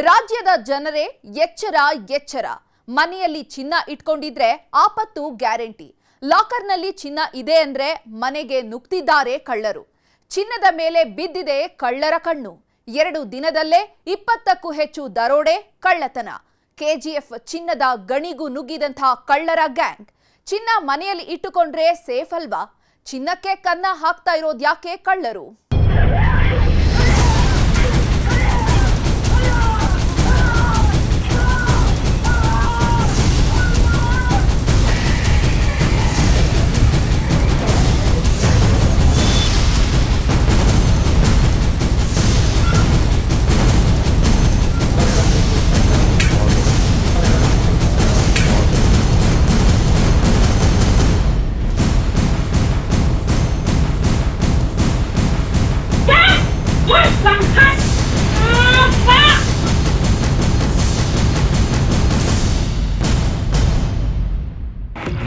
ರಾಜ್ಯದ ಜನರೇ ಎಚ್ಚರ ಎಚ್ಚರ. ಮನೆಯಲ್ಲಿ ಚಿನ್ನ ಇಟ್ಕೊಂಡಿದ್ರೆ ಆಪತ್ತು ಗ್ಯಾರಂಟಿ. ಲಾಕರ್ನಲ್ಲಿ ಚಿನ್ನ ಇದೆ ಅಂದ್ರೆ ಮನೆಗೆ ನುಗ್ತಿದ್ದಾರೆ ಕಳ್ಳರು. ಚಿನ್ನದ ಮೇಲೆ ಬಿದ್ದಿದೆ ಕಳ್ಳರ ಕಣ್ಣು. 2 ದಿನದಲ್ಲೇ 20ಕ್ಕೂ ಹೆಚ್ಚು ದರೋಡೆ, ಕಳ್ಳತನ. ಕೆಜಿಎಫ್ ಚಿನ್ನದ ಗಣಿಗೂ ನುಗ್ಗಿದಂಥ ಕಳ್ಳರ ಗ್ಯಾಂಗ್. ಚಿನ್ನ ಮನೆಯಲ್ಲಿ ಇಟ್ಟುಕೊಂಡ್ರೆ ಸೇಫ್ ಅಲ್ವಾ? ಚಿನ್ನಕ್ಕೆ ಕನ್ನ ಹಾಕ್ತಾ ಇರೋದ್ಯಾಕೆ ಕಳ್ಳರು?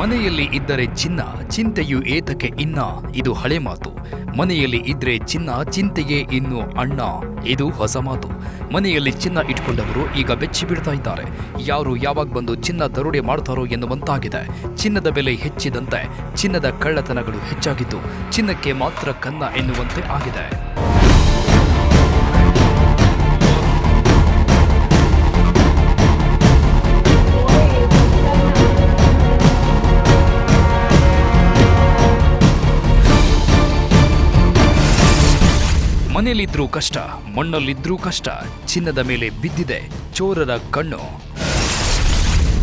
ಮನೆಯಲ್ಲಿ ಇದ್ದರೆ ಚಿನ್ನ, ಚಿಂತೆಯು ಏತಕ್ಕೆ ಇನ್ನ, ಇದು ಹಳೆ ಮಾತು. ಮನೆಯಲ್ಲಿ ಇದ್ರೆ ಚಿನ್ನ, ಚಿಂತೆಗೆ ಇನ್ನು ಅಣ್ಣ, ಇದು ಹೊಸ ಮಾತು. ಮನೆಯಲ್ಲಿ ಚಿನ್ನ ಇಟ್ಕೊಂಡವರು ಈಗ ಬೆಚ್ಚಿ ಬಿಡ್ತಾ ಇದ್ದಾರೆ. ಯಾರು ಯಾವಾಗ ಬಂದು ಚಿನ್ನ ದರೋಡೆ ಮಾಡ್ತಾರೋ ಎನ್ನುವಂತಾಗಿದೆ. ಚಿನ್ನದ ಬೆಲೆ ಹೆಚ್ಚಿದಂತೆ ಚಿನ್ನದ ಕಳ್ಳತನಗಳು ಹೆಚ್ಚಾಗಿದ್ದು ಚಿನ್ನಕ್ಕೆ ಮಾತ್ರ ಕನ್ನ ಎನ್ನುವಂತೆ ಆಗಿದೆ. ಮನೆಯಲ್ಲಿದ್ರೂ ಕಷ್ಟ, ಮಣ್ಣಲ್ಲಿದ್ರೂ ಕಷ್ಟ. ಚಿನ್ನದ ಮೇಲೆ ಬಿದ್ದಿದೆ ಚೋರರ ಕಣ್ಣು.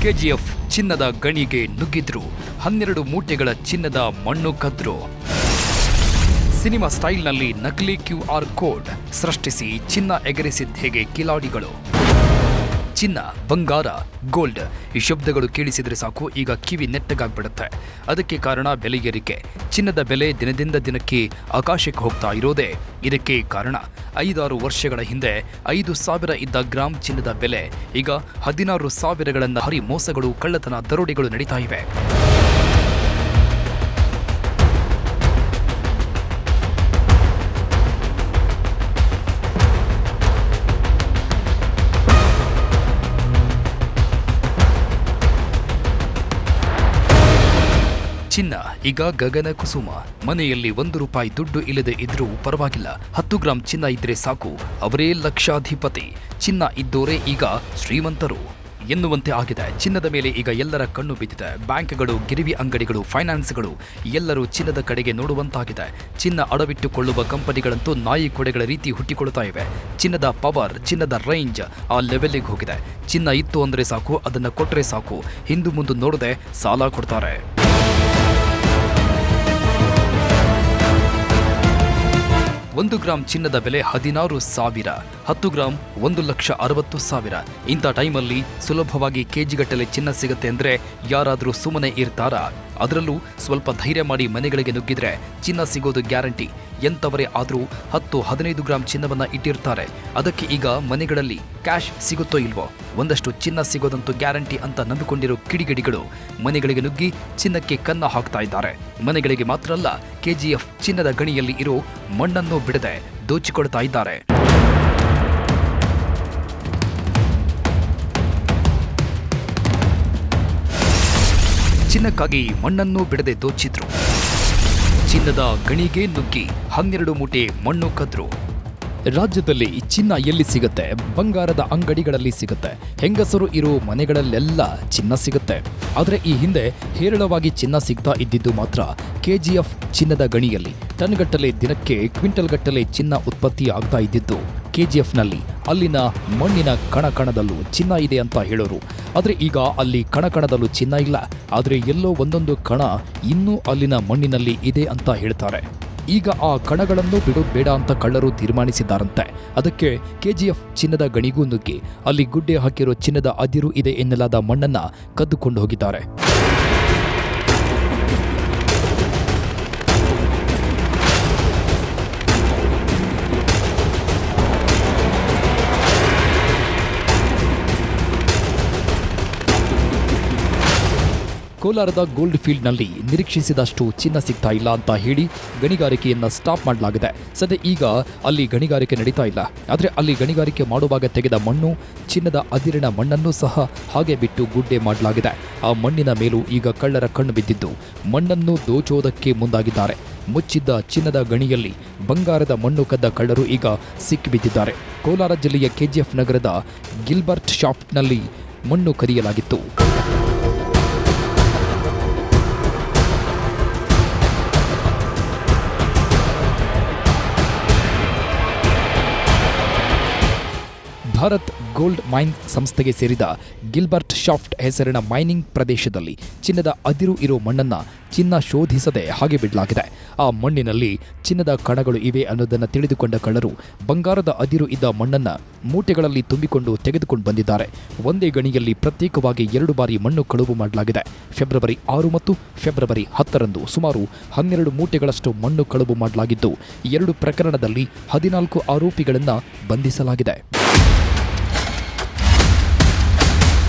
ಕೆಜಿಎಫ್ ಚಿನ್ನದ ಗಣಿಗೆ ನುಗ್ಗಿದ್ರು. 12 ಮೂಟೆಗಳ ಚಿನ್ನದ ಮಣ್ಣು ಕದ್ರು. ಸಿನಿಮಾ ಸ್ಟೈಲ್ನಲ್ಲಿ ನಕಲಿ QR ಕೋಡ್ ಸೃಷ್ಟಿಸಿ ಚಿನ್ನ ಎಗರಿಸಿದ ಹೇಗೆ ಕಿಲಾಡಿಗಳು. ಚಿನ್ನ, ಬಂಗಾರ, ಗೋಲ್ಡ್ ಈ ಶಬ್ದಗಳು ಕೇಳಿಸಿದ್ರೆ ಸಾಕು ಈಗ ಕಿವಿ ನೆಟ್ಟಗಾಗ್ಬಿಡುತ್ತೆ. ಅದಕ್ಕೆ ಕಾರಣ ಬೆಲೆ ಏರಿಕೆ. ಚಿನ್ನದ ಬೆಲೆ ದಿನದಿಂದ ದಿನಕ್ಕೆ ಆಕಾಶಕ್ಕೆ ಹೋಗ್ತಾ ಇರೋದೇ ಇದಕ್ಕೆ ಕಾರಣ. 5-6 ವರ್ಷಗಳ ಹಿಂದೆ 5,000 ಇದ್ದ ಗ್ರಾಂ ಚಿನ್ನದ ಬೆಲೆ ಈಗ 16,000ಗಳನ್ನ ಹರಿ ಮೋಸಗಳು, ಕಳ್ಳತನ, ದರೋಡೆಗಳು ನಡೀತಾ ಇವೆ. ಚಿನ್ನ ಈಗ ಗಗನ ಕುಸುಮ. ಮನೆಯಲ್ಲಿ 1 ರೂಪಾಯಿ ದುಡ್ಡು ಇಲ್ಲದೆ ಇದ್ರೂ ಪರವಾಗಿಲ್ಲ, 10 ಗ್ರಾಂ ಚಿನ್ನ ಇದ್ರೆ ಸಾಕು, ಅವರೇ ಲಕ್ಷಾಧಿಪತಿ. ಚಿನ್ನ ಇದ್ದೋರೇ ಈಗ ಶ್ರೀಮಂತರು ಎನ್ನುವಂತೆ ಆಗಿದೆ. ಚಿನ್ನದ ಮೇಲೆ ಈಗ ಎಲ್ಲರ ಕಣ್ಣು ಬಿದ್ದಿದೆ. ಬ್ಯಾಂಕ್ಗಳು, ಗಿರಿವಿ ಅಂಗಡಿಗಳು, ಫೈನಾನ್ಸ್ಗಳು ಎಲ್ಲರೂ ಚಿನ್ನದ ಕಡೆಗೆ ನೋಡುವಂತಾಗಿದೆ. ಚಿನ್ನ ಅಡವಿಟ್ಟುಕೊಳ್ಳುವ ಕಂಪನಿಗಳಂತೂ ನಾಯಿ ಕೊಡೆಗಳ ರೀತಿ ಹುಟ್ಟಿಕೊಳ್ತಾ ಇವೆ. ಚಿನ್ನದ ಪವರ್, ಚಿನ್ನದ ರೇಂಜ್ ಆ ಲೆವೆಲ್ಗೆ ಹೋಗಿದೆ. ಚಿನ್ನ ಇತ್ತು ಅಂದ್ರೆ ಸಾಕು, ಅದನ್ನ ಕೊಟ್ರೆ ಸಾಕು, ಹಿಂದು ಮುಂದೆ ನೋಡದೆ ಸಾಲ ಕೊಡ್ತಾರೆ. 1 ಗ್ರಾಂ ಚಿನ್ನದ ಬೆಲೆ 16,000, 10 ಗ್ರಾಂ 1,60,000. ಇಂಥ ಟೈಮಲ್ಲಿ ಸುಲಭವಾಗಿ ಕೆಜಿಗಟ್ಟಲೆ ಚಿನ್ನ ಸಿಗುತ್ತೆ ಅಂದ್ರೆ ಯಾರಾದರೂ ಸುಮ್ಮನೆ ಇರ್ತಾರಾ? ಅದರಲ್ಲೂ ಸ್ವಲ್ಪ ಧೈರ್ಯ ಮಾಡಿ ಮನೆಗಳಿಗೆ ನುಗ್ಗಿದ್ರೆ ಚಿನ್ನ ಸಿಗೋದು ಗ್ಯಾರಂಟಿ. ಎಂಥವರೇ ಆದರೂ 10-15 ಗ್ರಾಂ ಚಿನ್ನವನ್ನ ಇಟ್ಟಿರ್ತಾರೆ. ಅದಕ್ಕೆ ಈಗ ಮನೆಗಳಲ್ಲಿ ಕ್ಯಾಶ್ ಸಿಗುತ್ತೋ ಇಲ್ವೋ, ಒಂದಷ್ಟು ಚಿನ್ನ ಸಿಗೋದಂತೂ ಗ್ಯಾರಂಟಿ ಅಂತ ನಂಬಿಕೊಂಡಿರೋ ಕಿಡಿಗೇಡಿಗಳು ಮನೆಗಳಿಗೆ ನುಗ್ಗಿ ಚಿನ್ನಕ್ಕೆ ಕನ್ನ ಹಾಕ್ತಾ ಇದ್ದಾರೆ. ಮನೆಗಳಿಗೆ ಮಾತ್ರ ಅಲ್ಲ, ಕೆಜಿಎಫ್ ಚಿನ್ನದ ಗಣಿಯಲ್ಲಿ ಇರೋ ಮಣ್ಣನ್ನು ಬಿಡದೆ ದೋಚಿಕೊಳ್ತಾ ಇದ್ದಾರೆ. ಚಿನ್ನಕ್ಕಾಗಿ ಮಣ್ಣನ್ನು ಬಿಡದೆ ದೋಚಿದ್ರು. ಚಿನ್ನದ ಗಣಿಗೆ ನುಗ್ಗಿ 12 ಮೂಟೆ ಮಣ್ಣು ಕದ್ರು. ರಾಜ್ಯದಲ್ಲಿ ಚಿನ್ನ ಎಲ್ಲಿ ಸಿಗುತ್ತೆ? ಬಂಗಾರದ ಅಂಗಡಿಗಳಲ್ಲಿ ಸಿಗುತ್ತೆ. ಹೆಂಗಸರು ಇರೋ ಮನೆಗಳಲ್ಲೆಲ್ಲ ಚಿನ್ನ ಸಿಗುತ್ತೆ. ಆದರೆ ಈ ಹಿಂದೆ ಹೇರಳವಾಗಿ ಚಿನ್ನ ಸಿಗ್ತಾ ಇದ್ದಿದ್ದು ಮಾತ್ರ ಕೆಜಿಎಫ್ ಚಿನ್ನದ ಗಣಿಯಲ್ಲಿ. ಟನ್ಗಟ್ಟಲೆ, ದಿನಕ್ಕೆ ಕ್ವಿಂಟಲ್ಗಟ್ಟಲೆ ಚಿನ್ನ ಉತ್ಪತ್ತಿ ಆಗ್ತಾ ಇದ್ದಿದ್ದು ಕೆಜಿಎಫ್ನಲ್ಲಿ. ಅಲ್ಲಿನ ಮಣ್ಣಿನ ಕಣಕಣದಲ್ಲೂ ಚಿನ್ನ ಇದೆ ಅಂತ ಹೇಳೋರು. ಆದರೆ ಈಗ ಅಲ್ಲಿ ಕಣಕಣದಲ್ಲೂ ಚಿನ್ನ ಇಲ್ಲ, ಆದರೆ ಎಲ್ಲೋ ಒಂದೊಂದು ಕಣ ಇನ್ನೂ ಅಲ್ಲಿನ ಮಣ್ಣಿನಲ್ಲಿ ಇದೆ ಅಂತ ಹೇಳ್ತಾರೆ. ಈಗ ಆ ಕಣಗಳನ್ನು ಬಿಡೋದು ಬೇಡ ಅಂತ ಕಳ್ಳರು ತೀರ್ಮಾನಿಸಿದ್ದಾರಂತೆ. ಅದಕ್ಕೆ ಕೆಜಿಎಫ್ ಚಿನ್ನದ ಗಣಿಗೂ ನುಗ್ಗಿ ಅಲ್ಲಿ ಗುಡ್ಡೆ ಹಾಕಿರೋ ಚಿನ್ನದ ಅದಿರು ಇದೆ ಎನ್ನಲಾದ ಮಣ್ಣನ್ನ ಕದ್ದುಕೊಂಡು ಹೋಗಿದ್ದಾರೆ. ಕೋಲಾರದ ಗೋಲ್ಡ್ ಫೀಲ್ಡ್ನಲ್ಲಿ ನಿರೀಕ್ಷಿಸಿದಷ್ಟು ಚಿನ್ನ ಸಿಗ್ತಾ ಇಲ್ಲ ಅಂತ ಹೇಳಿ ಗಣಿಗಾರಿಕೆಯನ್ನು ಸ್ಟಾಪ್ ಮಾಡಲಾಗಿದೆ. ಸದ್ಯ ಈಗ ಅಲ್ಲಿ ಗಣಿಗಾರಿಕೆ ನಡೀತಾ ಇಲ್ಲ. ಆದರೆ ಅಲ್ಲಿ ಗಣಿಗಾರಿಕೆ ಮಾಡುವಾಗ ತೆಗೆದ ಮಣ್ಣು, ಚಿನ್ನದ ಅದಿರಿನ ಮಣ್ಣನ್ನು ಸಹ ಹಾಗೆ ಬಿಟ್ಟು ಗುಡ್ಡೆ ಮಾಡಲಾಗಿದೆ. ಆ ಮಣ್ಣಿನ ಮೇಲೂ ಈಗ ಕಳ್ಳರ ಕಣ್ಣು ಬಿದ್ದಿದ್ದು ಮಣ್ಣನ್ನು ದೋಚೋದಕ್ಕೆ ಮುಂದಾಗಿದ್ದಾರೆ. ಮುಚ್ಚಿದ್ದ ಚಿನ್ನದ ಗಣಿಯಲ್ಲಿ ಬಂಗಾರದ ಮಣ್ಣು ಕದ್ದ ಕಳ್ಳರು ಈಗ ಸಿಕ್ಕಿಬಿದ್ದಿದ್ದಾರೆ. ಕೋಲಾರ ಜಿಲ್ಲೆಯ KGF ನಗರದ ಗಿಲ್ಬರ್ಟ್ ಶಾಫ್ಟ್ನಲ್ಲಿ ಮಣ್ಣು ಕದಿಯಲಾಗಿತ್ತು. ಭಾರತ್ ಗೋಲ್ಡ್ ಮೈನ್ ಸಂಸ್ಥೆಗೆ ಸೇರಿದ ಗಿಲ್ಬರ್ಟ್ ಶಾಫ್ಟ್ ಹೆಸರಿನ ಮೈನಿಂಗ್ ಪ್ರದೇಶದಲ್ಲಿ ಚಿನ್ನದ ಅದಿರು ಇರೋ ಮಣ್ಣನ್ನು ಚಿನ್ನ ಶೋಧಿಸದೆ ಹಾಗೆ ಬಿಡಲಾಗಿದೆ. ಆ ಮಣ್ಣಿನಲ್ಲಿ ಚಿನ್ನದ ಕಣಗಳು ಇವೆ ಅನ್ನೋದನ್ನು ತಿಳಿದುಕೊಂಡ ಕಳ್ಳರು ಬಂಗಾರದ ಅದಿರು ಇದ್ದ ಮಣ್ಣನ್ನು ಮೂಟೆಗಳಲ್ಲಿ ತುಂಬಿಕೊಂಡು ತೆಗೆದುಕೊಂಡು ಬಂದಿದ್ದಾರೆ. ಒಂದೇ ಗಣಿಯಲ್ಲಿ ಪ್ರತ್ಯೇಕವಾಗಿ 2 ಬಾರಿ ಮಣ್ಣು ಕಳುವು ಮಾಡಲಾಗಿದೆ. ಫೆಬ್ರವರಿ 6 ಮತ್ತು ಫೆಬ್ರವರಿ 10ರಂದು ಸುಮಾರು 12 ಮೂಟೆಗಳಷ್ಟು ಮಣ್ಣು ಕಳುವು ಮಾಡಲಾಗಿದ್ದು 2 ಪ್ರಕರಣದಲ್ಲಿ 14 ಆರೋಪಿಗಳನ್ನು ಬಂಧಿಸಲಾಗಿದೆ.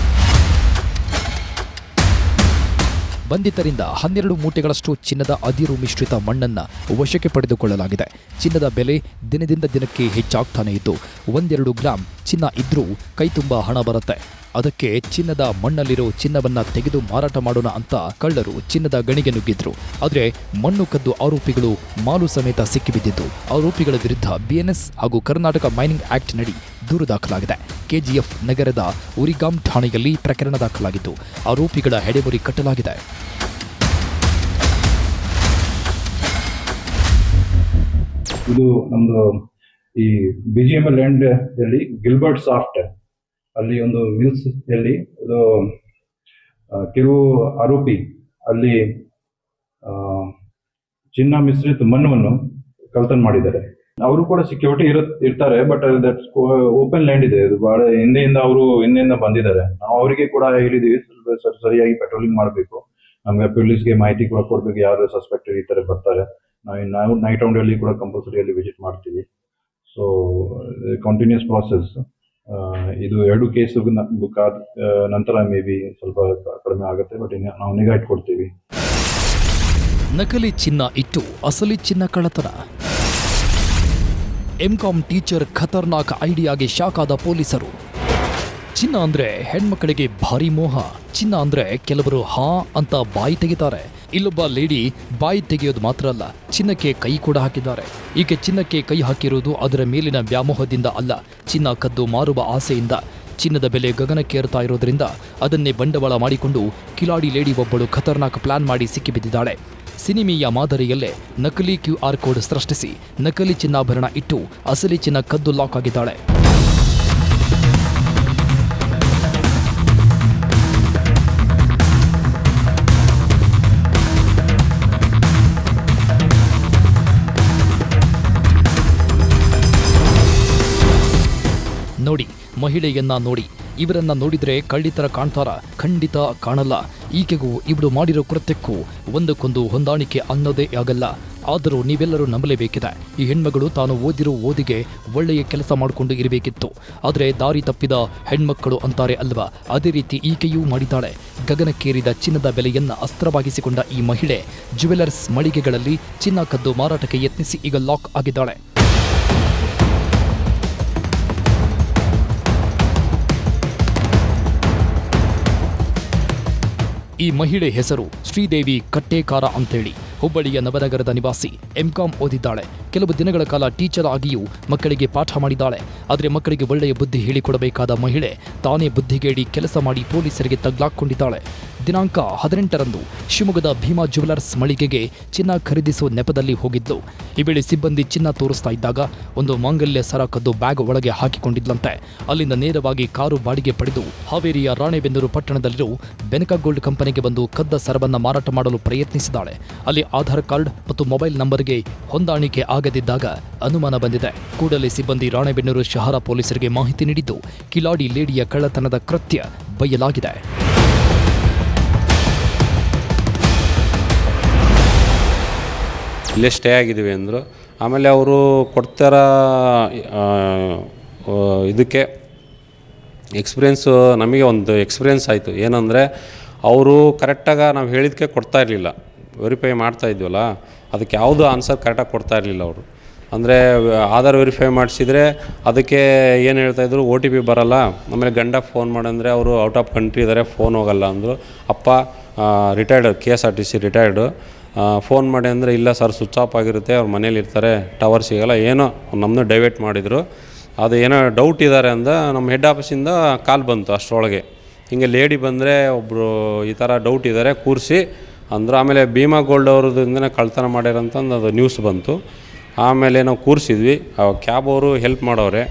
ಬಂಧಿತರಿಂದ 12 ಮೂಟೆಗಳಷ್ಟು ಚಿನ್ನದ ಅದಿರು ಮಿಶ್ರಿತ ಮಣ್ಣನ್ನು ವಶಕ್ಕೆ ಪಡೆದುಕೊಳ್ಳಲಾಗಿದೆ. ಚಿನ್ನದ ಬೆಲೆ ದಿನದಿಂದ ದಿನಕ್ಕೆ ಹೆಚ್ಚಾಗ್ತಾನೆ ಇದ್ದು 1-2 ಗ್ರಾಂ ಚಿನ್ನ ಇದ್ರೂ ಕೈತುಂಬ ಹಣ ಬರುತ್ತೆ. ಅದಕ್ಕೆ ಚಿನ್ನದ ಮಣ್ಣಲ್ಲಿರೋ ಚಿನ್ನವನ್ನ ತೆಗೆದು ಮಾರಾಟ ಮಾಡೋಣ ಅಂತ ಕಳ್ಳರು ಚಿನ್ನದ ಗಣಿಗೆ ನುಗ್ಗಿದ್ರು. ಆದರೆ ಮಣ್ಣು ಕದ್ದು ಆರೋಪಿಗಳು ಮಾಲು ಸಮೇತ ಸಿಕ್ಕಿಬಿದ್ದಿದ್ದು ಆರೋಪಿಗಳ ವಿರುದ್ಧ BNS ಹಾಗೂ ಕರ್ನಾಟಕ ಮೈನಿಂಗ್ ಆಕ್ಟ್ ನಡಿ ದೂರು ದಾಖಲಾಗಿದೆ. KGF ನಗರದ ಉರಿಗಾಂ ಠಾಣೆಯಲ್ಲಿ ಪ್ರಕರಣ ದಾಖಲಾಗಿದ್ದು ಆರೋಪಿಗಳ ಹೆಡೆಮುರಿ ಕಟ್ಟಲಾಗಿದೆ. ಇದು ನಮ್ದು ಈ BGML ಲ್ಯಾಂಡ್ ಅಲ್ಲಿ ಗಿಲ್ಬರ್ಟ್ ಸಾಫ್ಟ್ ಅಲ್ಲಿ ಒಂದು ಮಿಲ್ಸ್ ಅಲ್ಲಿ ಇದು ಕೆಲವು ಆರೋಪಿ ಅಲ್ಲಿ ಚಿನ್ನ ಮಿಶ್ರಿತ ಮಣ್ಣನ್ನು ಕಳ್ತನ ಮಾಡಿದ್ದಾರೆ. ಅವರು ಕೂಡ ಸೆಕ್ಯೂರಿಟಿ ಇರ್ತಾರೆ, ಬಟ್ ದಟ್ ಓಪನ್ ಲ್ಯಾಂಡ್ ಇದೆ. ಇದು ಬಹಳ ಹಿಂದೆಯಿಂದ ಬಂದಿದ್ದಾರೆ. ನಾವು ಅವರಿಗೆ ಕೂಡ ಹೇಳಿದೀವಿ ಸರಿಯಾಗಿ ಪೆಟ್ರೋಲಿಂಗ್ ಮಾಡಬೇಕು, ನಮ್ಗೆ ಪೊಲೀಸ್ಗೆ ಮಾಹಿತಿ ಕೂಡ ಕೊಡ್ಬೇಕು, ಯಾರು ಸಸ್ಪೆಕ್ಟೆಡ್ ಈ ತರ ಬರ್ತಾರೆ. ನಾವು ನೈಟ್ ರೌಂಡ್ ಅಲ್ಲಿ ಕೂಡ ಕಂಪಲ್ಸರಿಯಲ್ಲಿ ವಿಸಿಟ್ ಮಾಡ್ತೀವಿ. So continuous process. ಇದು 2 ಕೇಸ್ ನಂತರ ಮೇ ಬಿ ಸ್ವಲ್ಪ ಕಡಿಮೆ ಆಗುತ್ತೆ, ಬಟ್ ನಾವು ನಿಗಾ ಇಟ್ಕೊಡ್ತೀವಿ. ನಕಲಿ ಚಿನ್ನ ಇಟ್ಟು ಅಸಲಿ ಚಿನ್ನ ಕಳ್ಳತನ. MCOM ಟೀಚರ್ ಖತರ್ನಾಕ್ ಐಡಿಯಾಗೆ ಶಾಕ್ ಆದ ಪೊಲೀಸರು. ಚಿನ್ನ ಅಂದ್ರೆ ಹೆಣ್ಮಕ್ಕಳಿಗೆ ಭಾರಿ ಮೋಹ. ಚಿನ್ನ ಅಂದ್ರೆ ಕೆಲವರು ಹಾ ಅಂತ ಬಾಯಿ ತೆಗಿತಾರೆ. ಇಲ್ಲೊಬ್ಬ ಲೇಡಿ ಬಾಯಿ ತೆಗೆಯೋದು ಮಾತ್ರ ಅಲ್ಲ, ಚಿನ್ನಕ್ಕೆ ಕೈ ಕೂಡ ಹಾಕಿದ್ದಾರೆ. ಈಕೆ ಚಿನ್ನಕ್ಕೆ ಕೈ ಹಾಕಿರುವುದು ಅದರ ಮೇಲಿನ ವ್ಯಾಮೋಹದಿಂದ ಅಲ್ಲ, ಚಿನ್ನ ಕದ್ದು ಮಾರುವ ಆಸೆಯಿಂದ. ಚಿನ್ನದ ಬೆಲೆ ಗಗನಕ್ಕೇರ್ತಾ ಇರೋದ್ರಿಂದ ಅದನ್ನೇ ಬಂಡವಾಳ ಮಾಡಿಕೊಂಡು ಕಿಲಾಡಿ ಲೇಡಿ ಒಬ್ಬಳು ಖತರ್ನಾಕ್ ಪ್ಲಾನ್ ಮಾಡಿ ಸಿಕ್ಕಿಬಿದ್ದಿದ್ದಾಳೆ. ಸಿನಿಮೀಯ ಮಾದರಿಯಲ್ಲೇ ನಕಲಿ QR ಕೋಡ್ ಸೃಷ್ಟಿಸಿ ನಕಲಿ ಚಿನ್ನಾಭರಣ ಇಟ್ಟು ಅಸಲಿ ಚಿನ್ನ ಕದ್ದು ಲಾಕ್ ಆಗಿದ್ದಾಳೆ. ನೋಡಿ, ಮಹಿಳೆಯನ್ನ ನೋಡಿ. ಇವರನ್ನ ನೋಡಿದ್ರೆ ಕಳ್ಳಿತರ ಕಾಣ್ತಾರ? ಖಂಡಿತ ಕಾಣಲ್ಲ. ಈಕೆಗೂ ಇವಳು ಮಾಡಿರೋ ಕೃತ್ಯಕ್ಕೂ ಒಂದಕ್ಕೊಂದು ಹೊಂದಾಣಿಕೆ ಅನ್ನೋದೇ ಆಗಲ್ಲ. ಆದರೂ ನೀವೆಲ್ಲರೂ ನಂಬಲೇಬೇಕಿದೆ, ಈ ಹೆಣ್ಮಗಳು ತಾನು ಓದಿರೋ ಓದಿಗೆ ಒಳ್ಳೆಯ ಕೆಲಸ ಮಾಡಿಕೊಂಡು ಇರಬೇಕಿತ್ತು. ಆದರೆ ದಾರಿ ತಪ್ಪಿದ ಹೆಣ್ಮಕ್ಕಳು ಅಂತಾರೆ ಅಲ್ವಾ, ಅದೇ ರೀತಿ ಈಕೆಯೂ ಮಾಡಿದ್ದಾಳೆ. ಗಗನಕ್ಕೇರಿದ ಚಿನ್ನದ ಬೆಲೆಯನ್ನ ಅಸ್ತ್ರವಾಗಿಸಿಕೊಂಡ ಈ ಮಹಿಳೆ ಜ್ಯುವೆಲರ್ಸ್ ಮಳಿಗೆಗಳಲ್ಲಿ ಚಿನ್ನ ಕದ್ದು ಮಾರಾಟಕ್ಕೆ ಯತ್ನಿಸಿ ಈಗ ಲಾಕ್ ಆಗಿದ್ದಾಳೆ. ಈ ಮಹಿಳೆ ಹೆಸರು ಶ್ರೀದೇವಿ ಕಟ್ಟೇಕಾರ ಅಂತೇಳಿ. ಹುಬ್ಬಳ್ಳಿಯ ನವನಗರದ ನಿವಾಸಿ. MCOM ಓದಿದ್ದಾಳೆ. ಕೆಲವು ದಿನಗಳ ಕಾಲ ಟೀಚರ್ ಆಗಿಯೂ ಮಕ್ಕಳಿಗೆ ಪಾಠ ಮಾಡಿದ್ದಾಳೆ. ಆದರೆ ಮಕ್ಕಳಿಗೆ ಒಳ್ಳೆಯ ಬುದ್ಧಿ ಹೇಳಿಕೊಡಬೇಕಾದ ಮಹಿಳೆ ತಾನೇ ಬುದ್ಧಿಗೇಡಿ ಕೆಲಸ ಮಾಡಿ ಪೊಲೀಸರಿಗೆ ತಗ್ಲಾಕೊಂಡಿದ್ದಾಳೆ. ದಿನಾಂಕ 18ರಂದು ಶಿವಮೊಗ್ಗದ ಭೀಮಾ ಜ್ಯುವೆಲರ್ಸ್ ಮಳಿಗೆಗೆ ಚಿನ್ನ ಖರೀದಿಸುವ ನೆಪದಲ್ಲಿ ಹೋಗಿದ್ಲು. ಈ ವೇಳೆ ಸಿಬ್ಬಂದಿ ಚಿನ್ನ ತೋರಿಸ್ತಾ ಇದ್ದಾಗ ಒಂದು ಮಾಂಗಲ್ಯ ಸರ ಕದ್ದು ಬ್ಯಾಗ್ ಒಳಗೆ ಹಾಕಿಕೊಂಡಿದ್ಲಂತೆ. ಅಲ್ಲಿಂದ ನೇರವಾಗಿ ಕಾರು ಬಾಡಿಗೆ ಪಡೆದು ಹಾವೇರಿಯ ರಾಣೆಬೆನ್ನೂರು ಪಟ್ಟಣದಲ್ಲಿರೋ ಬೆನಕ ಗೋಲ್ಡ್ ಕಂಪನಿಗೆ ಬಂದು ಕದ್ದ ಸರವನ್ನ ಮಾರಾಟ ಮಾಡಲು ಪ್ರಯತ್ನಿಸಿದ್ದಾಳೆ. ಅಲ್ಲಿ ಆಧಾರ್ ಕಾರ್ಡ್ ಮತ್ತು ಮೊಬೈಲ್ ನಂಬರ್ಗೆ ಹೊಂದಾಣಿಕೆ ಆಗದಿದ್ದಾಗ ಅನುಮಾನ ಬಂದಿದೆ. ಕೂಡಲೇ ಸಿಬ್ಬಂದಿ ರಾಣೆಬೆನ್ನೂರು ಶಹರ ಪೊಲೀಸರಿಗೆ ಮಾಹಿತಿ ನೀಡಿದ್ದು ಕಿಲಾಡಿ ಲೇಡಿಯ ಕಳ್ಳತನದ ಕೃತ್ಯ ಬಯಲಾಗಿದೆ. ಇಲ್ಲೇ ಸ್ಟೇ ಆಗಿದ್ದೀವಿ ಅಂದರು. ಆಮೇಲೆ ಅವರು ಕೊಡ್ತಾರ ಇದಕ್ಕೆ ನಮಗೆ ಒಂದು ಎಕ್ಸ್ಪೀರಿಯೆನ್ಸ್ ಆಯಿತು. ಏನಂದರೆ ಅವರು ಕರೆಕ್ಟಾಗಿ ನಾವು ಹೇಳಿದ್ದಕ್ಕೆ ಕೊಡ್ತಾ ಇರಲಿಲ್ಲ. ವೆರಿಫೈ ಮಾಡ್ತಾ ಇದ್ವಲ್ಲ, ಅದಕ್ಕೆ ಯಾವುದೂ ಆನ್ಸರ್ ಕರೆಕ್ಟಾಗಿ ಕೊಡ್ತಾ ಇರಲಿಲ್ಲ ಅವರು. ಅಂದರೆ ಆಧಾರ್ ವೆರಿಫೈ ಮಾಡಿಸಿದರೆ ಅದಕ್ಕೆ ಏನು ಹೇಳ್ತಾಯಿದ್ರು, OTP ಬರಲ್ಲ. ಆಮೇಲೆ ಗಂಡ ಫೋನ್ ಮಾಡಂದರೆ ಅವರು ಔಟ್ ಆಫ್ ಕಂಟ್ರಿ ಇದ್ದಾರೆ, ಫೋನ್ ಹೋಗಲ್ಲ ಅಂದರು. ಅಪ್ಪ ರಿಟೈರ್ಡ್ KSRTC ರಿಟೈರ್ಡು, ಫೋನ್ ಮಾಡಿ ಅಂದರೆ ಇಲ್ಲ ಸರ್ ಸ್ವಿಚ್ ಆಫ್ ಆಗಿರುತ್ತೆ, ಅವ್ರ ಮನೇಲಿ ಇರ್ತಾರೆ, ಟವರ್ ಸಿಗೋಲ್ಲ, ಏನೋ ನಮ್ಮನ್ನು ಡೈವರ್ಟ್ ಮಾಡಿದರು. ಅದು ಏನೋ ಡೌಟ್ ಇದ್ದಾರೆ ಅಂದ ನಮ್ಮ ಹೆಡ್ ಆಫೀಸಿಂದ ಕಾಲ್ ಬಂತು. ಅಷ್ಟರೊಳಗೆ ಹಿಂಗೆ ಲೇಡಿ ಬಂದರೆ ಒಬ್ಬರು ಈ ಥರ ಡೌಟ್ ಇದ್ದಾರೆ ಕೂರಿಸಿ ಅಂದರು. ಆಮೇಲೆ ಭೀಮಾ ಗೋಲ್ಡ್ ಅವ್ರದ್ದಿಂದನೇ ಕಳ್ತನ ಮಾಡ್ಯಾರಂತಂದು ಅದು ನ್ಯೂಸ್ ಬಂತು. ಆಮೇಲೆ ನಾವು ಕೂರಿಸಿದ್ವಿ, ಕ್ಯಾಬ್ ಅವರು ಹೆಲ್ಪ್ ಮಾಡೋರೆ.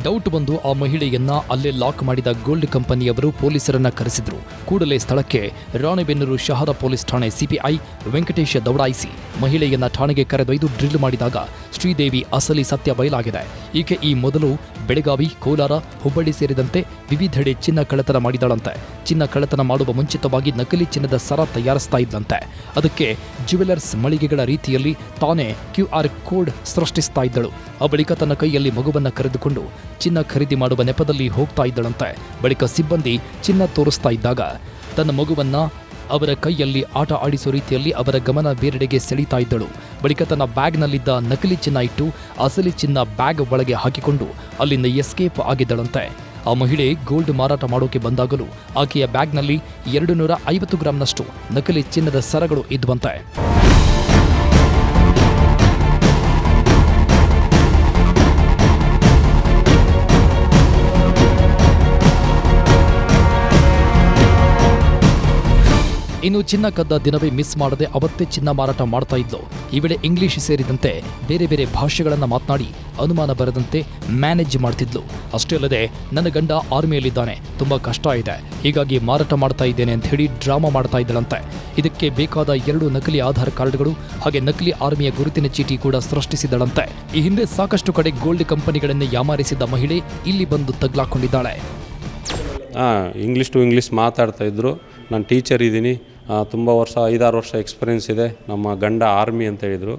ಡೌಟ್ ಬಂದು ಆ ಮಹಿಳೆಯನ್ನ ಅಲ್ಲೇ ಲಾಕ್ ಮಾಡಿದ ಗೋಲ್ಡ್ ಕಂಪನಿಯವರು ಪೊಲೀಸರನ್ನ ಕರೆಸಿದ್ರು. ಕೂಡಲೇ ಸ್ಥಳಕ್ಕೆ ರಾಣೆಬೆನ್ನೂರು ಶಹರ ಪೊಲೀಸ್ ಠಾಣೆ CPI ವೆಂಕಟೇಶ ದೌಡಾಯಿಸಿ ಮಹಿಳೆಯನ್ನ ಠಾಣೆಗೆ ಕರೆದೊಯ್ದು ಡ್ರಿಲ್ ಮಾಡಿದಾಗ ಶ್ರೀದೇವಿ ಅಸಲಿ ಸತ್ಯ ಬಯಲಾಗಿದೆ. ಈಕೆ ಈ ಮೊದಲು ಬೆಳಗಾವಿ, ಕೋಲಾರ, ಹುಬ್ಬಳ್ಳಿ ಸೇರಿದಂತೆ ವಿವಿಧೆಡೆ ಚಿನ್ನ ಕಳ್ಳತನ ಮಾಡಿದಳಂತೆ. ಚಿನ್ನ ಕಳ್ಳತನ ಮಾಡುವ ಮುಂಚಿತವಾಗಿ ನಕಲಿ ಚಿನ್ನದ ಸರ ತಯಾರಿಸ್ತಾ ಇದ್ದಂತೆ. ಅದಕ್ಕೆ ಜ್ಯುವೆಲರ್ಸ್ ಮಳಿಗೆಗಳ ರೀತಿಯಲ್ಲಿ ತಾನೇ QR ಕೋಡ್ ಸೃಷ್ಟಿಸ್ತಾ ಇದ್ದಳು. ಆ ಬಳಿಕ ತನ್ನ ಕೈಯಲ್ಲಿ ಮಗುವನ್ನ ಕರೆದುಕೊಂಡು ಚಿನ್ನ ಖರೀದಿ ಮಾಡುವ ನೆಪದಲ್ಲಿ ಹೋಗ್ತಾ ಇದ್ದಳಂತೆ. ಬಳಿಕ ಸಿಬ್ಬಂದಿ ಚಿನ್ನ ತೋರಿಸ್ತಾ ಇದ್ದಾಗ ತನ್ನ ಮಗುವನ್ನ ಅವರ ಕೈಯಲ್ಲಿ ಆಟ ಆಡಿಸೋ ರೀತಿಯಲ್ಲಿ ಅವರ ಗಮನ ಬೇರೆಡೆಗೆ ಸೆಳೀತಾ ಇದ್ದಳು. ಬಳಿಕ ತನ್ನ ಬ್ಯಾಗ್ನಲ್ಲಿದ್ದ ನಕಲಿ ಚಿನ್ನ ಇಟ್ಟು ಅಸಲಿ ಚಿನ್ನ ಬ್ಯಾಗ್ ಒಳಗೆ ಹಾಕಿಕೊಂಡು ಅಲ್ಲಿಂದ ಎಸ್ಕೇಪ್ ಆಗಿದ್ದಳಂತೆ. ಆ ಮಹಿಳೆ ಗೋಲ್ಡ್ ಮಾರಾಟ ಮಾಡೋಕೆ ಬಂದಾಗಲೂ ಆಕೆಯ ಬ್ಯಾಗ್ನಲ್ಲಿ 250 ಗ್ರಾಂನಷ್ಟು ನಕಲಿ ಚಿನ್ನದ ಸರಗಳು ಇದ್ವಂತೆ. ಇನ್ನು ಚಿನ್ನ ಕದ್ದ ದಿನವೇ ಮಿಸ್ ಮಾಡದೆ ಅವತ್ತೇ ಚಿನ್ನ ಮಾರಾಟ ಮಾಡ್ತಾ ಇದ್ಲು. ಈ ವೇಳೆ ಇಂಗ್ಲಿಷ್ ಸೇರಿದಂತೆ ಬೇರೆ ಬೇರೆ ಭಾಷೆಗಳನ್ನು ಮಾತನಾಡಿ ಅನುಮಾನ ಬರದಂತೆ ಮ್ಯಾನೇಜ್ ಮಾಡ್ತಿದ್ಲು. ಅಷ್ಟೇ ಅಲ್ಲದೆ ನನ್ನ ಗಂಡ ಆರ್ಮಿಯಲ್ಲಿದ್ದಾನೆ, ತುಂಬಾ ಕಷ್ಟ ಇದೆ, ಹೀಗಾಗಿ ಮಾರಾಟ ಮಾಡ್ತಾ ಇದ್ದೇನೆ ಅಂತ ಹೇಳಿ ಡ್ರಾಮಾ ಮಾಡ್ತಾ ಇದ್ದಳಂತೆ. ಇದಕ್ಕೆ ಬೇಕಾದ 2 ನಕಲಿ ಆಧಾರ್ ಕಾರ್ಡ್ಗಳು ಹಾಗೆ ನಕಲಿ ಆರ್ಮಿಯ ಗುರುತಿನ ಚೀಟಿ ಕೂಡ ಸೃಷ್ಟಿಸಿದಳಂತೆ. ಈ ಹಿಂದೆ ಸಾಕಷ್ಟು ಕಡೆ ಗೋಲ್ಡ್ ಕಂಪನಿಗಳನ್ನೇ ಯಾಮಾರಿಸಿದ್ದ ಮಹಿಳೆ ಇಲ್ಲಿ ಬಂದು ತಗ್ಲಾಕೊಂಡಿದ್ದಾಳೆ. ಇಂಗ್ಲೀಷ್ ಟು ಇಂಗ್ಲೀಷ್ ಮಾತಾಡ್ತಾಯಿದ್ರು. ನಾನು ಟೀಚರ್ ಇದ್ದೀನಿ, ತುಂಬ ವರ್ಷ 5-6 ವರ್ಷ ಎಕ್ಸ್ಪೀರಿಯೆನ್ಸ್ ಇದೆ, ನಮ್ಮ ಗಂಡ ಆರ್ಮಿ ಅಂತ ಹೇಳಿದರು.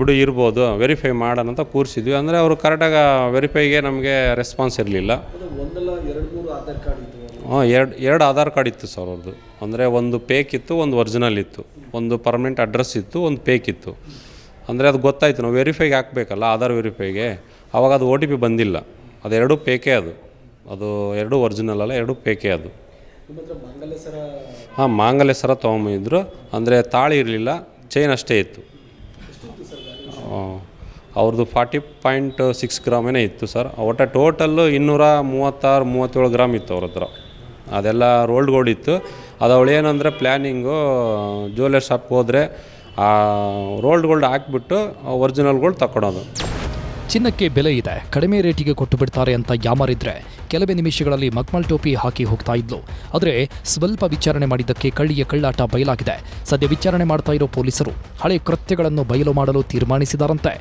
ಬಿಡು ಇರ್ಬೋದು, ವೆರಿಫೈ ಮಾಡೋಣ ಅಂತ ಕೂರಿಸಿದ್ವಿ. ಅಂದರೆ ಅವರು ಕರೆಕ್ಟಾಗಿ ವೆರಿಫೈಗೆ ನಮಗೆ ರೆಸ್ಪಾನ್ಸ್ ಇರಲಿಲ್ಲ. ಎರಡು ಆಧಾರ್ ಕಾರ್ಡ್ ಇತ್ತು ಸರ್ ಅವ್ರದ್ದು. ಅಂದರೆ ಒಂದು ಫೇಕ್ ಇತ್ತು, ಒಂದು ಒರಿಜಿನಲ್ ಇತ್ತು, ಒಂದು ಪರ್ಮನೆಂಟ್ ಅಡ್ರೆಸ್ ಇತ್ತು, ಒಂದು ಫೇಕ್ ಇತ್ತು. ಅಂದರೆ ಅದು ಗೊತ್ತಾಯಿತು, ನಾವು ವೆರಿಫೈಗೆ ಹಾಕಬೇಕಲ್ಲ ಆಧಾರ್ ವೆರಿಫೈಗೆ, ಆವಾಗ ಅದು OTP ಬಂದಿಲ್ಲ. ಅದೆರಡು ಫೇಕೇ, ಅದು 2 ಒರಿಜಿನಲ್ ಅಲ್ಲ, 2 ಫೇಕೇ ಅದು. ಮಾಂಗಲ್ಯ ಸರ ತೊಗೊಂಬಂದಿದ್ರು. ಅಂದರೆ ತಾಳಿ ಇರಲಿಲ್ಲ, ಚೈನ್ ಅಷ್ಟೇ ಇತ್ತು. ಅವ್ರದ್ದು 40.6 ಗ್ರಾಮೇನೇ ಇತ್ತು ಸರ್. ಒಟ್ಟು ಟೋಟಲ್ಲು 236-37 ಗ್ರಾಮ್ ಇತ್ತು ಅವ್ರ ಹತ್ರ. ಅದೆಲ್ಲ ರೋಲ್ಡ್ ಗೋಲ್ಡ್ ಇತ್ತು. ಅದು ಅವಳು ಏನಂದರೆ ಪ್ಲ್ಯಾನಿಂಗು ಜ್ಯುವೆಲ್ಲರ್ ಶಾಪ್ಗೆ ಹೋದರೆ ರೋಲ್ಡ್ ಗೋಲ್ಡ್ ಹಾಕ್ಬಿಟ್ಟು ಒರಿಜಿನಲ್ ಗೋಲ್ಡ್ ತಗೊಳೋದು. ಚಿನ್ನಕ್ಕೆ ಬೆಲೆ ಇದೆ, ಕಡಿಮೆ ರೇಟಿಗೆ ಕೊಟ್ಟು ಬಿಡ್ತಾರೆ ಅಂತ ಯಾಮಾರಿದ್ರೆ ಕೆಲವೇ ನಿಮಿಷಗಳಲ್ಲಿ ಮಕ್ಮಲ್ ಟೋಪಿ ಹಾಕಿ ಹೋಗ್ತಾ ಇದ್ಲು. ಆದರೆ ಸ್ವಲ್ಪ ವಿಚಾರಣೆ ಮಾಡಿದ್ದಕ್ಕೆ ಕಳ್ಳಿಯ ಕಳ್ಳಾಟ ಬಯಲಾಗಿದೆ. ಸದ್ಯ ವಿಚಾರಣೆ ಮಾಡ್ತಾ ಇರೋ ಪೊಲೀಸರು ಹಳೆ ಕೃತ್ಯಗಳನ್ನು ಬಯಲು ಮಾಡಲು ತೀರ್ಮಾನಿಸಿದಾರಂತೆ.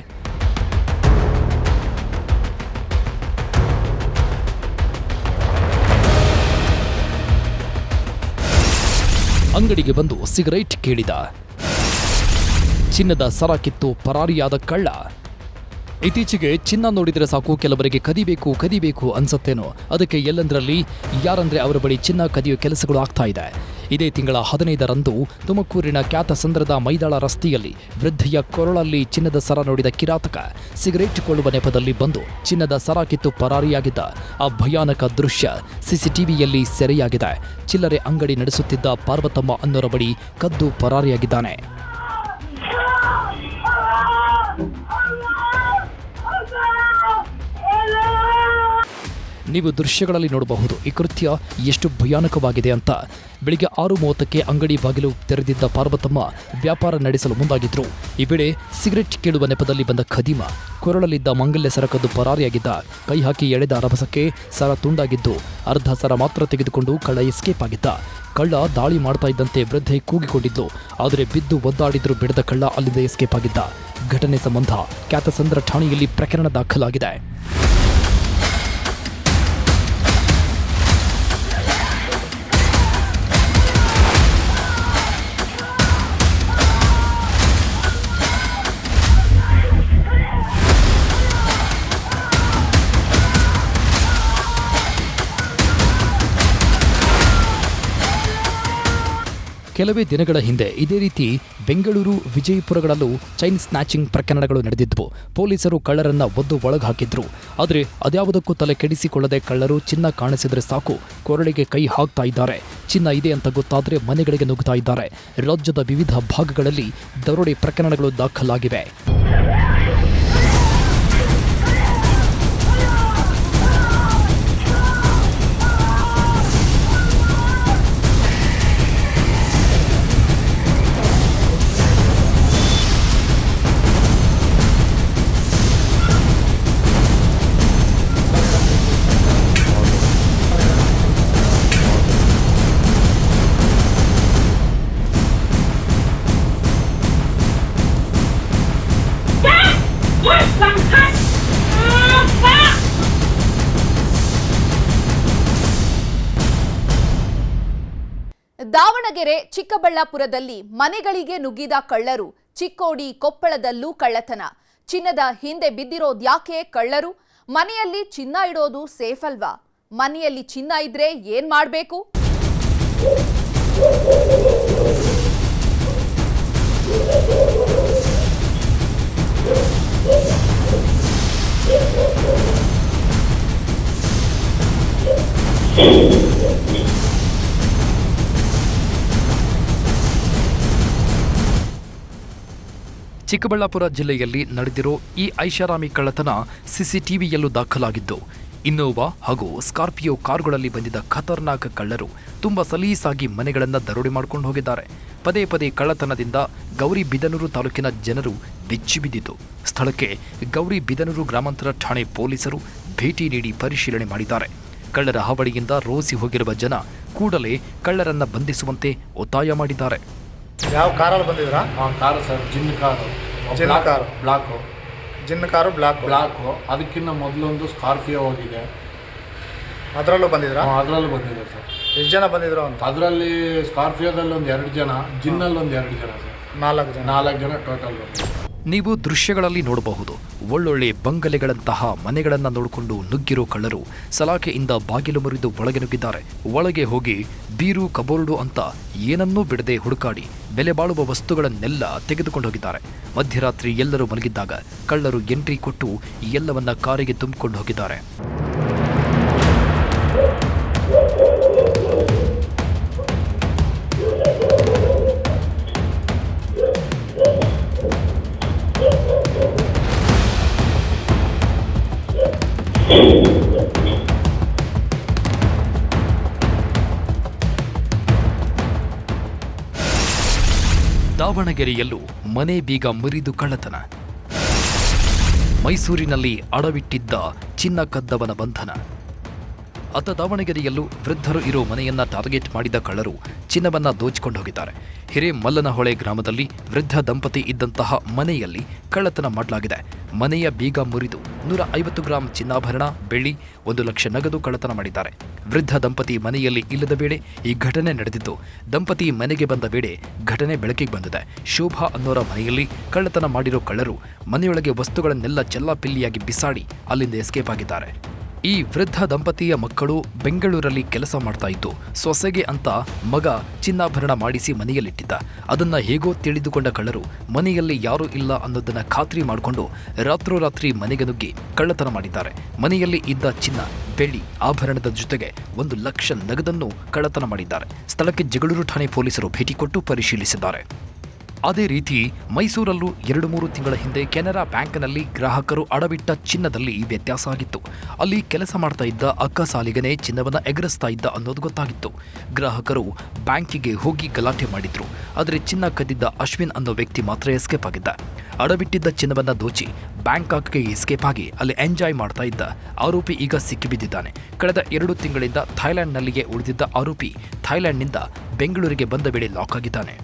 ಅಂಗಡಿಗೆ ಬಂದು ಸಿಗರೇಟ್ ಕೇಳಿದ, ಚಿನ್ನದ ಸರ ಕಿತ್ತು ಪರಾರಿಯಾದ ಕಳ್ಳ. ಇತ್ತೀಚೆಗೆ ಚಿನ್ನ ನೋಡಿದರೆ ಸಾಕು ಕೆಲವರಿಗೆ ಕದಿಬೇಕು ಅನ್ಸತ್ತೇನೋ. ಅದಕ್ಕೆ ಎಲ್ಲಂದ್ರಲ್ಲಿ ಯಾರಂದ್ರೆ ಅವರ ಬಳಿ ಚಿನ್ನ ಕದಿಯೋ ಕೆಲಸಗಳು ಆಗ್ತಾ ಇದೆ. ಇದೇ ತಿಂಗಳ 15ರಂದು ತುಮಕೂರಿನ ಖ್ಯಾತಸಂದ್ರದ ಮೈದಾಳ ರಸ್ತೆಯಲ್ಲಿ ವೃದ್ಧೆಯ ಕೊರಳಲ್ಲಿ ಚಿನ್ನದ ಸರ ನೋಡಿದ ಕಿರಾತಕ ಸಿಗರೇಟ್ ಕೊಳ್ಳುವ ನೆಪದಲ್ಲಿ ಬಂದು ಚಿನ್ನದ ಸರ ಕಿತ್ತು ಪರಾರಿಯಾಗಿದ್ದ ಆ ಭಯಾನಕ ದೃಶ್ಯ CCTVಯಲ್ಲಿ ಸೆರೆಯಾಗಿದೆ. ಚಿಲ್ಲರೆ ಅಂಗಡಿ ನಡೆಸುತ್ತಿದ್ದ ಪಾರ್ವತಮ್ಮ ಅನ್ನೋರ ಬಳಿ ಕದ್ದು ಪರಾರಿಯಾಗಿದ್ದಾನೆ. ನೀವು ದೃಶ್ಯಗಳಲ್ಲಿ ನೋಡಬಹುದು ಈ ಕೃತ್ಯ ಎಷ್ಟು ಭಯಾನಕವಾಗಿದೆ ಅಂತ. ಬೆಳಿಗ್ಗೆ 6:30ಕ್ಕೆ ಅಂಗಡಿ ಬಾಗಿಲು ತೆರೆದಿದ್ದ ಪಾರ್ವತಮ್ಮ ವ್ಯಾಪಾರ ನಡೆಸಲು ಮುಂದಾಗಿದ್ರು. ಈ ವೇಳೆ ಸಿಗರೆಟ್ ಕೇಳುವ ನೆಪದಲ್ಲಿ ಬಂದ ಖದೀಮ ಕೊರಳಲ್ಲಿದ್ದ ಮಂಗಲ್ಯ ಸರ ಕದ್ದು ಪರಾರಿಯಾಗಿದ್ದ. ಕೈ ಹಾಕಿ ಎಳೆದ ರಭಸಕ್ಕೆ ಸರ ತುಂಡಾಗಿದ್ದು ಅರ್ಧ ಸರ ಮಾತ್ರ ತೆಗೆದುಕೊಂಡು ಕಳ್ಳ ಎಸ್ಕೇಪ್ ಆಗಿದ್ದ. ಕಳ್ಳ ದಾಳಿ ಮಾಡ್ತಾ ಇದ್ದಂತೆ ವೃದ್ಧೆ ಕೂಗಿಕೊಂಡಿದ್ಲು. ಆದರೆ ಬಿದ್ದು ಒದ್ದಾಡಿದ್ರು ಬಿಡದ ಕಳ್ಳ ಅಲ್ಲಿಂದ ಎಸ್ಕೇಪ್ ಆಗಿದ್ದ. ಘಟನೆ ಸಂಬಂಧ ಖ್ಯಾತಸಂದ್ರ ಠಾಣೆಯಲ್ಲಿ ಪ್ರಕರಣ ದಾಖಲಾಗಿದೆ. ಕೆಲವೇ ದಿನಗಳ ಹಿಂದೆ ಇದೇ ರೀತಿ ಬೆಂಗಳೂರು ವಿಜಯಪುರಗಳಲ್ಲೂ ಚೈನ್ ಸ್ನ್ಯಾಚಿಂಗ್ ಪ್ರಕರಣಗಳು ನಡೆದಿದ್ದವು. ಪೊಲೀಸರು ಕಳ್ಳರನ್ನ ಒದ್ದು ಒಳಗೆ ಹಾಕಿದ್ರು. ಆದರೆ ಅದ್ಯಾವುದಕ್ಕೂ ತಲೆ ಕೆಡಿಸಿಕೊಳ್ಳದೆ ಕಳ್ಳರು ಚಿನ್ನ ಕಾಣಿಸಿದ್ರೆ ಸಾಕು ಕೊರಳಿಗೆ ಕೈ ಹಾಕ್ತಾ ಇದ್ದಾರೆ. ಚಿನ್ನ ಇದೆ ಅಂತ ಗೊತ್ತಾದ್ರೆ ಮನೆಗಳಿಗೆ ನುಗ್ಗುತ್ತಾ ಇದ್ದಾರೆ. ರಾಜ್ಯದ ವಿವಿಧ ಭಾಗಗಳಲ್ಲಿ ದರೋಡೆ ಪ್ರಕರಣಗಳು ದಾಖಲಾಗಿವೆ. ದಾವಣಗೆರೆ, ಚಿಕ್ಕಬಳ್ಳಾಪುರದಲ್ಲಿ ಮನೆಗಳಿಗೆ ನುಗ್ಗಿದ ಕಳ್ಳರು. ಚಿಕ್ಕೋಡಿ, ಕೊಪ್ಪಳದಲ್ಲೂ ಕಳ್ಳತನ. ಚಿನ್ನದ ಹಿಂದೆ ಬಿದ್ದಿರೋದ್ಯಾಕೆ ಕಳ್ಳರು? ಮನೆಯಲ್ಲಿ ಚಿನ್ನ ಇಡೋದು ಸೇಫ್ ಅಲ್ವಾ? ಮನೆಯಲ್ಲಿ ಚಿನ್ನ ಇದ್ರೆ ಏನ್ ಮಾಡ್ಬೇಕು? ಚಿಕ್ಕಬಳ್ಳಾಪುರ ಜಿಲ್ಲೆಯಲ್ಲಿ ನಡೆದಿರೋ ಈ ಐಷಾರಾಮಿ ಕಳ್ಳತನ ಸಿಸಿಟಿವಿಯಲ್ಲೂ ದಾಖಲಾಗಿದ್ದು, ಇನ್ನೋವಾ ಹಾಗೂ ಸ್ಕಾರ್ಪಿಯೋ ಕಾರುಗಳಲ್ಲಿ ಬಂದಿದ್ದ ಖತರ್ನಾಕ್ ಕಳ್ಳರು ತುಂಬ ಸಲೀಸಾಗಿ ಮನೆಗಳನ್ನು ದರೋಡೆ ಮಾಡ್ಕೊಂಡು ಹೋಗಿದ್ದಾರೆ. ಪದೇ ಪದೇ ಕಳ್ಳತನದಿಂದ ಗೌರಿಬಿದನೂರು ತಾಲೂಕಿನ ಜನರು ಬೆಚ್ಚಿಬಿದ್ದಿದ್ದು, ಸ್ಥಳಕ್ಕೆ ಗೌರಿಬಿದನೂರು ಗ್ರಾಮಾಂತರ ಠಾಣೆ ಪೊಲೀಸರು ಭೇಟಿ ನೀಡಿ ಪರಿಶೀಲನೆ ಮಾಡಿದ್ದಾರೆ. ಕಳ್ಳರ ಹಾವಳಿಯಿಂದ ರೋಸಿ ಹೋಗಿರುವ ಜನ ಕೂಡಲೇ ಕಳ್ಳರನ್ನ ಬಂಧಿಸುವಂತೆ ಒತ್ತಾಯ ಮಾಡಿದ್ದಾರೆ. ಯಾವ ಕಾರಲ್ಲಿ ಬಂದಿದ್ರಾ? ಕಾರು ಸರ್, ಜಿನ್ ಕಾರು, ಬ್ಲಾಕು, ಜಿನ್ ಕಾರು ಬ್ಲಾಕು. ಅದಕ್ಕಿಂತ ಮೊದಲೊಂದು ಸ್ಕಾರ್ಪಿಯೋ ಹೋಗಿದೆ, ಅದರಲ್ಲೂ ಬಂದಿದ್ರಾ? ಅದರಲ್ಲೂ ಬಂದಿದೆ ಸರ್. ಎಷ್ಟು ಜನ ಬಂದಿದ್ರು ಅಂತ? ಅದರಲ್ಲಿ ಸ್ಕಾರ್ಪಿಯೋದಲ್ಲಿ ಒಂದು 2 ಜನ, ಜಿನ್ನಲ್ಲಿ ಒಂದು 2 ಜನ ಸರ್, 4 ಜನ ಟೋಟಲ್ ಬಂದಿದೆ. ನೀವು ದೃಶ್ಯಗಳಲ್ಲಿ ನೋಡಬಹುದು, ಒಳ್ಳೊಳ್ಳೆ ಬಂಗಲೆಗಳಂತಹ ಮನೆಗಳನ್ನ ನೋಡಿಕೊಂಡು ನುಗ್ಗಿರೋ ಕಳ್ಳರು ಸಲಾಖೆಯಿಂದ ಬಾಗಿಲು ಮುರಿದು ಒಳಗೆ ನುಗ್ಗಿದ್ದಾರೆ. ಒಳಗೆ ಹೋಗಿ ಬೀರು, ಕಬೋರ್ಡು ಅಂತ ಏನನ್ನೂ ಬಿಡದೆ ಹುಡುಕಾಡಿ ಬೆಲೆ ಬಾಳುವ ವಸ್ತುಗಳನ್ನೆಲ್ಲ ತೆಗೆದುಕೊಂಡು ಹೋಗಿದ್ದಾರೆ. ಮಧ್ಯರಾತ್ರಿ ಎಲ್ಲರೂ ಮಲಗಿದ್ದಾಗ ಕಳ್ಳರು ಎಂಟ್ರಿ ಕೊಟ್ಟು ಎಲ್ಲವನ್ನ ಕಾರಿಗೆ ತುಂಬಿಕೊಂಡು ಹೋಗಿದ್ದಾರೆ. ದಾವಣಗೆರೆಯಲ್ಲೂ ಮನೆ ಬೀಗ ಮುರಿದು ಕಳ್ಳತನ. ಮೈಸೂರಿನಲ್ಲಿ ಅಡವಿಟ್ಟಿದ್ದ ಚಿನ್ನ ಕದ್ದವನ ಬಂಧನ. ಅತ್ತ ದಾವಣಗೆರೆಯಲ್ಲೂ ವೃದ್ಧರು ಇರೋ ಮನೆಯನ್ನ ಟಾರ್ಗೆಟ್ ಮಾಡಿದ ಕಳ್ಳರು ಚಿನ್ನವನ್ನ ದೋಚಿಕೊಂಡು ಹೋಗಿದ್ದಾರೆ. ಹಿರೇಮಲ್ಲನಹೊಳೆ ಗ್ರಾಮದಲ್ಲಿ ವೃದ್ಧ ದಂಪತಿ ಇದ್ದಂತಹ ಮನೆಯಲ್ಲಿ ಕಳ್ಳತನ ಮಾಡಲಾಗಿದೆ. ಮನೆಯ ಬೀಗ ಮುರಿದು 150 ಗ್ರಾಂ ಚಿನ್ನಾಭರಣ, ಬೆಳ್ಳಿ, 1 ಲಕ್ಷ ನಗದು ಕಳ್ಳತನ ಮಾಡಿದ್ದಾರೆ. ವೃದ್ಧ ದಂಪತಿ ಮನೆಯಲ್ಲಿ ಇಲ್ಲದ ವೇಳೆ ಈ ಘಟನೆ ನಡೆದಿದ್ದು, ದಂಪತಿ ಮನೆಗೆ ಬಂದ ವೇಳೆ ಘಟನೆ ಬೆಳಕಿಗೆ ಬಂದಿದೆ. ಶೋಭಾ ಅನ್ನೋರ ಮನೆಯಲ್ಲಿ ಕಳ್ಳತನ ಮಾಡಿರೋ ಕಳ್ಳರು ಮನೆಯೊಳಗೆ ವಸ್ತುಗಳನ್ನೆಲ್ಲ ಚೆಲ್ಲಾಪಿಲ್ಲಿಯಾಗಿ ಬಿಸಾಡಿ ಅಲ್ಲಿಂದ ಎಸ್ಕೇಪ್ ಆಗಿದ್ದಾರೆ. ಈ ವೃದ್ಧ ದಂಪತಿಯ ಮಕ್ಕಳು ಬೆಂಗಳೂರಲ್ಲಿ ಕೆಲಸ ಮಾಡ್ತಾ ಇದ್ದು, ಸೊಸೆಗೆ ಅಂತ ಮಗ ಚಿನ್ನಾಭರಣ ಮಾಡಿಸಿ ಮನೆಯಲ್ಲಿಟ್ಟಿದ್ದ. ಅದನ್ನ ಹೇಗೋ ತಿಳಿದುಕೊಂಡ ಕಳ್ಳರು ಮನೆಯಲ್ಲಿ ಯಾರೂ ಇಲ್ಲ ಅನ್ನೋದನ್ನ ಖಾತ್ರಿ ಮಾಡಿಕೊಂಡು ರಾತ್ರೋರಾತ್ರಿ ಮನೆಗೆ ನುಗ್ಗಿ ಕಳ್ಳತನ ಮಾಡಿದ್ದಾರೆ. ಮನೆಯಲ್ಲಿ ಇದ್ದ ಚಿನ್ನ, ಬೆಳ್ಳಿ, ಆಭರಣದ ಜೊತೆಗೆ 1 ಲಕ್ಷ ನಗದನ್ನು ಕಳ್ಳತನ ಮಾಡಿದ್ದಾರೆ. ಸ್ಥಳಕ್ಕೆ ಜಗಳೂರು ಠಾಣೆ ಪೊಲೀಸರು ಭೇಟಿ ಕೊಟ್ಟು ಪರಿಶೀಲಿಸಿದ್ದಾರೆ. ಅದೇ ರೀತಿ ಮೈಸೂರಲ್ಲೂ 2-3 ತಿಂಗಳ ಹಿಂದೆ ಕೆನರಾ ಬ್ಯಾಂಕ್ನಲ್ಲಿ ಗ್ರಾಹಕರು ಅಡವಿಟ್ಟ ಚಿನ್ನದಲ್ಲಿ ವ್ಯತ್ಯಾಸ ಆಗಿತ್ತು. ಅಲ್ಲಿ ಕೆಲಸ ಮಾಡ್ತಾ ಇದ್ದ ಅಕ್ಕ ಸಾಲಿಗನೇ ಚಿನ್ನವನ್ನು ಎಗರಿಸ್ತಾ ಇದ್ದ ಅನ್ನೋದು ಗೊತ್ತಾಗಿತ್ತು. ಗ್ರಾಹಕರು ಬ್ಯಾಂಕಿಗೆ ಹೋಗಿ ಗಲಾಟೆ ಮಾಡಿದ್ರು. ಆದರೆ ಚಿನ್ನ ಕದ್ದಿದ್ದ ಅಶ್ವಿನ್ ಅನ್ನೋ ವ್ಯಕ್ತಿ ಮಾತ್ರ ಎಸ್ಕೇಪ್ ಆಗಿದ್ದ. ಅಡವಿಟ್ಟಿದ್ದ ಚಿನ್ನವನ್ನು ದೋಚಿ ಬ್ಯಾಂಕಾಕ್ಗೆ ಎಸ್ಕೇಪ್ ಆಗಿ ಅಲ್ಲಿ ಎಂಜಾಯ್ ಮಾಡ್ತಾ ಇದ್ದ ಆರೋಪಿ ಈಗ ಸಿಕ್ಕಿಬಿದ್ದಿದ್ದಾನೆ. ಕಳೆದ 2 ತಿಂಗಳಿಂದ ಥೈಲ್ಯಾಂಡ್ನಲ್ಲಿಯೇ ಉಳಿದಿದ್ದ ಆರೋಪಿ ಥೈಲ್ಯಾಂಡ್ನಿಂದ ಬೆಂಗಳೂರಿಗೆ ಬಂದ ವೇಳೆ ಲಾಕ್ ಆಗಿದ್ದಾನೆ.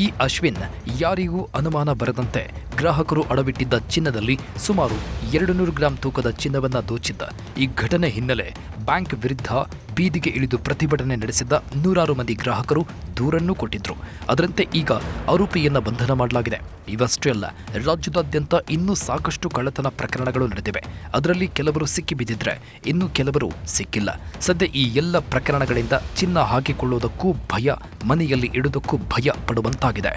ಈ ಅಶ್ವಿನ್ ಯಾರಿಗೂ ಅನುಮಾನ ಬರದಂತೆ ಗ್ರಾಹಕರು ಅಡವಿಟ್ಟಿದ್ದ ಚಿನ್ನದಲ್ಲಿ ಸುಮಾರು 200 ಗ್ರಾಂ ತೂಕದ ಚಿನ್ನವನ್ನ ದೋಚಿದ್ದ ಈ ಘಟನೆ ಹಿನ್ನೆಲೆ ಬ್ಯಾಂಕ್ ವಿರುದ್ಧ ಬೀದಿಗೆ ಇಳಿದು ಪ್ರತಿಭಟನೆ ನಡೆಸಿದ್ದ ನೂರಾರು ಮಂದಿ ಗ್ರಾಹಕರು ದೂರನ್ನೂ ಕೊಟ್ಟಿದ್ರು. ಅದರಂತೆ ಈಗ ಆರೋಪಿಯನ್ನ ಬಂಧನ ಮಾಡಲಾಗಿದೆ. ಇವಷ್ಟೇ ಅಲ್ಲ, ರಾಜ್ಯದಾದ್ಯಂತ ಇನ್ನೂ ಸಾಕಷ್ಟು ಕಳ್ಳತನ ಪ್ರಕರಣಗಳು ನಡೆದಿವೆ. ಅದರಲ್ಲಿ ಕೆಲವರು ಸಿಕ್ಕಿಬಿದ್ದಿದ್ರೆ ಇನ್ನು ಕೆಲವರು ಸಿಕ್ಕಿಲ್ಲ. ಸದ್ಯ ಈ ಎಲ್ಲ ಪ್ರಕರಣಗಳಿಂದ ಚಿನ್ನ ಹಾಕಿಕೊಳ್ಳುವುದಕ್ಕೂ ಭಯ, ಮನೆಯಲ್ಲಿ ಇಡುವುದಕ್ಕೂ ಭಯ ಪಡುವಂತಾಗಿದೆ.